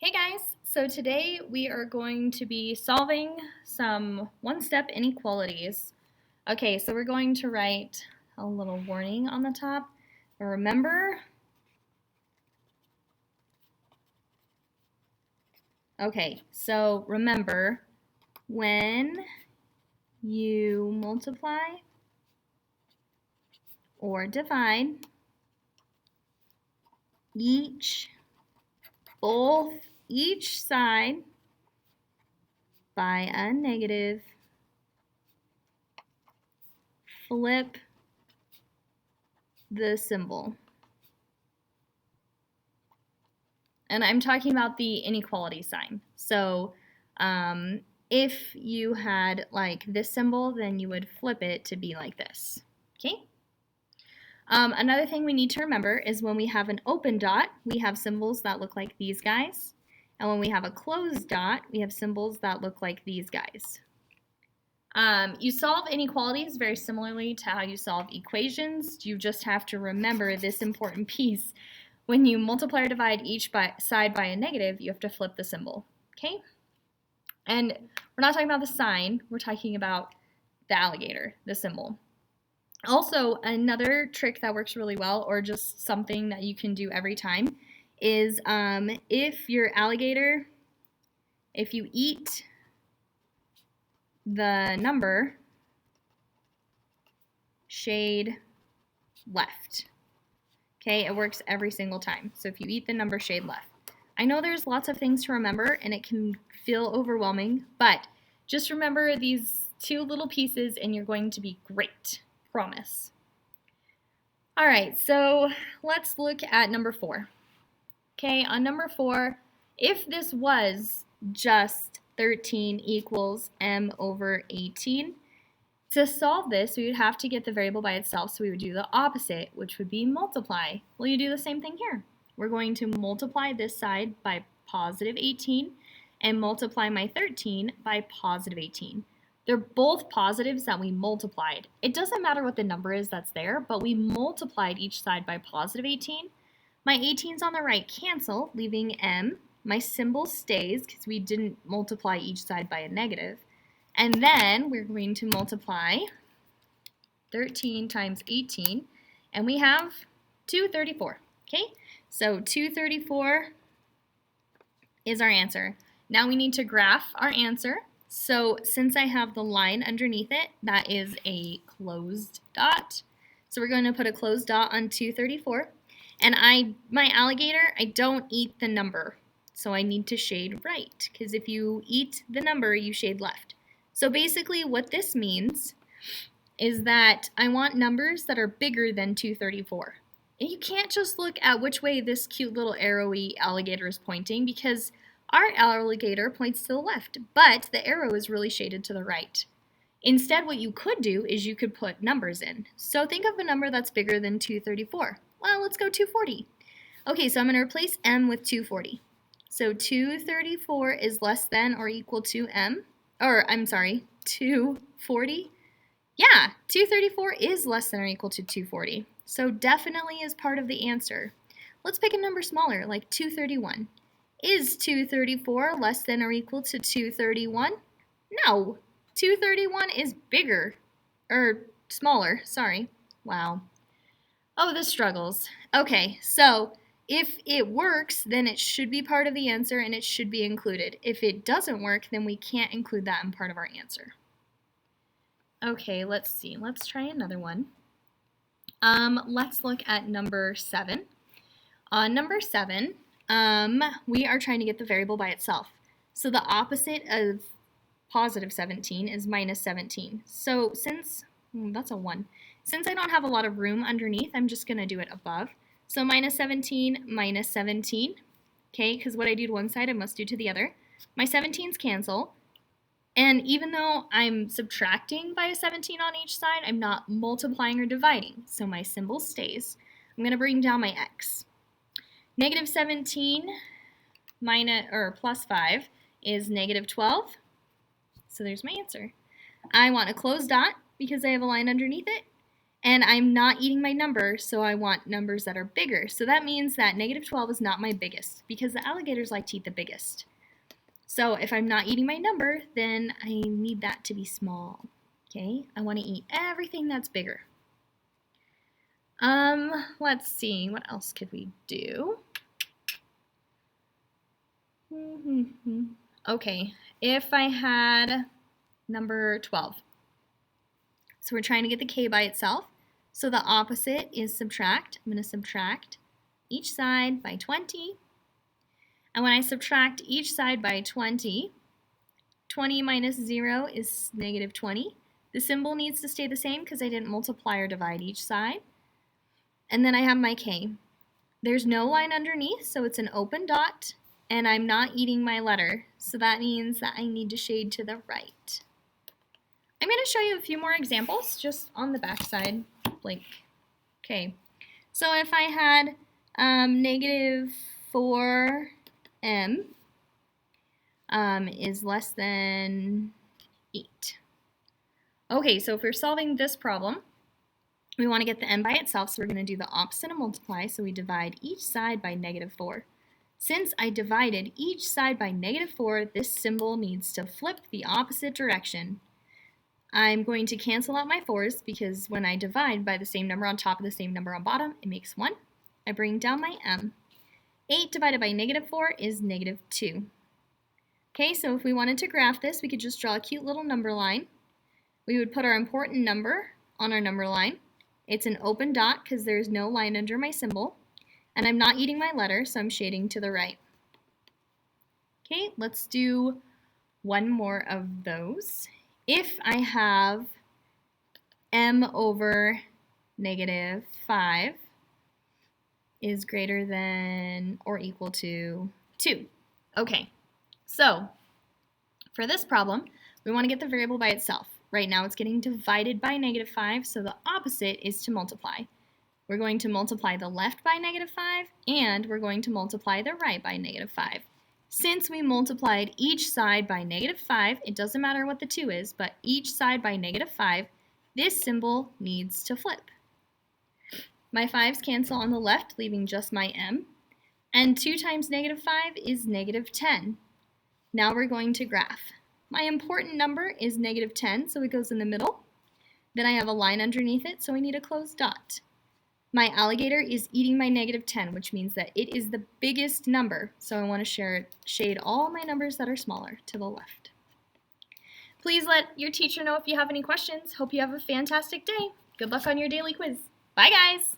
Hey guys, so today we are going to be solving some one-step inequalities. Okay, so we're going to write a little warning on the top. Remember, when you multiply or divide each side by a negative, flip the symbol. And I'm talking about the inequality sign. So if you had like this symbol, then you would flip it to be like this. Okay? Another thing we need to remember is when we have an open dot, we have symbols that look like these guys. And when we have a closed dot, we have symbols that look like these guys. You solve inequalities very similarly to how you solve equations. You just have to remember this important piece. When you multiply or divide each side by a negative, you have to flip the symbol, okay? And we're not talking about the sign, we're talking about the alligator, the symbol. Also, another trick that works really well, or just something that you can do every time, is if your alligator, if you eat the number, shade left. Okay, it works every single time. So if you eat the number, shade left. I know there's lots of things to remember and it can feel overwhelming, but just remember these two little pieces and you're going to be great. Promise. All right, so let's look at number 4. Okay, on number 4, if this was just 13 equals m over 18, to solve this, we would have to get the variable by itself, so we would do the opposite, which would be multiply. Well, you do the same thing here. We're going to multiply this side by positive 18 and multiply my 13 by positive 18. They're both positives that we multiplied. It doesn't matter what the number is that's there, but we multiplied each side by positive 18. My 18s on the right cancel, leaving m. My symbol stays because we didn't multiply each side by a negative. And then we're going to multiply 13 times 18, and we have 234, okay? So 234 is our answer. Now we need to graph our answer. So since I have the line underneath it, that is a closed dot. So we're going to put a closed dot on 234. And my alligator, I don't eat the number. So I need to shade right, because if you eat the number, you shade left. So basically what this means is that I want numbers that are bigger than 234. And you can't just look at which way this cute little arrowy alligator is pointing because our alligator points to the left, but the arrow is really shaded to the right. Instead, what you could do is you could put numbers in. So think of a number that's bigger than 234. Well, let's go 240. Okay, so I'm going to replace m with 240. So 234 is less than or equal to m. Or, I'm sorry, 240? Yeah, 234 is less than or equal to 240. So definitely is part of the answer. Let's pick a number smaller, like 231. Is 234 less than or equal to 231? No, 231 is bigger. Or smaller, sorry. Wow. Oh, this struggles. Okay, so if it works, then it should be part of the answer and it should be included. If it doesn't work, then we can't include that in part of our answer. Okay, let's see. Let's try another one. Let's look at number 7. On number 7, we are trying to get the variable by itself. So the opposite of positive 17 is minus 17. So since, that's a 1. Since I don't have a lot of room underneath, I'm just going to do it above. So minus 17, okay, because what I do to one side, I must do to the other. My 17s cancel, and even though I'm subtracting by a 17 on each side, I'm not multiplying or dividing, so my symbol stays. I'm going to bring down my x. Negative 17 plus 5 is negative 12, so there's my answer. I want a closed dot because I have a line underneath it, And I'm not eating my number, so I want numbers that are bigger. So that means that negative 12 is not my biggest, because the alligators like to eat the biggest. So if I'm not eating my number, then I need that to be small. Okay, I want to eat everything that's bigger. Let's see, what else could we do? Okay, if I had number 12. So we're trying to get the k by itself. So the opposite is subtract. I'm going to subtract each side by 20. And when I subtract each side by 20, 20 minus 0 is negative 20. The symbol needs to stay the same because I didn't multiply or divide each side. And then I have my k. There's no line underneath, so it's an open dot, and I'm not eating my letter. So that means that I need to shade to the right. I'm going to show you a few more examples just on the back side. Like, okay. So if I had negative 4m is less than 8. Okay, so if we're solving this problem, we want to get the m by itself, so we're going to do the opposite of multiply, so we divide each side by negative 4. Since I divided each side by negative 4, this symbol needs to flip the opposite direction. I'm going to cancel out my 4's because when I divide by the same number on top of the same number on bottom, it makes 1. I bring down my m. 8 divided by negative 4 is negative 2. Okay, so if we wanted to graph this, we could just draw a cute little number line. We would put our important number on our number line. It's an open dot because there's no line under my symbol. And I'm not eating my letter, so I'm shading to the right. Okay, let's do one more of those. If I have m over negative 5 is greater than or equal to 2. Okay, so for this problem, we want to get the variable by itself. Right now it's getting divided by negative 5, so the opposite is to multiply. We're going to multiply the left by negative 5, and we're going to multiply the right by negative 5. Since we multiplied each side by negative 5, it doesn't matter what the 2 is, but each side by negative 5, this symbol needs to flip. My 5's cancel on the left, leaving just my m. And 2 times negative 5 is negative 10. Now we're going to graph. My important number is negative 10, so it goes in the middle. Then I have a line underneath it, so I need a closed dot. My alligator is eating my negative 10, which means that it is the biggest number, so I want to shade all my numbers that are smaller to the left. Please let your teacher know if you have any questions. Hope you have a fantastic day. Good luck on your daily quiz. Bye, guys!